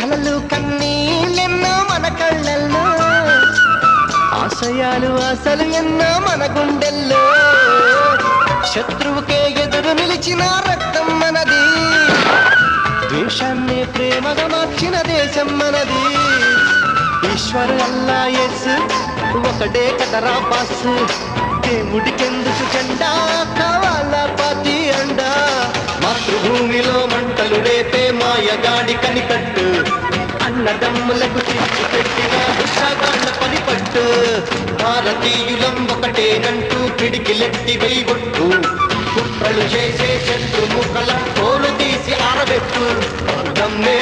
కలలు కన్నీళ్ళెన్నో మన కళ్ళల్లో, ఆశయాలు ఆశలు ఎన్నో మన గుండెల్లో. శత్రువుకే ఎదురు నిలిచిన రక్తం మనది, ద్వేషాన్ని ప్రేమగా మార్చిన దేశం మనది. ఈశ్వర్ అల్లా యేసు ఒకటే కదరా బాస్, దేవుడికెందుకు జెండా కావాలా పాతి అండా. మాతృభూమిలో మంటలు రేపే మాయగాడి కనికట్టు, అన్నదమ్ములకు చిచ్చు పెట్టిన దుష్టాగాళ్ళ పనిపట్టు. భారతీయులం ఒకటేనంటూ పిడికిలెట్టి వెయ్యొట్టు, కుట్రలు చేసే శత్రుముఖల తోలు తీసి ఆరబెట్టు. దమ్మే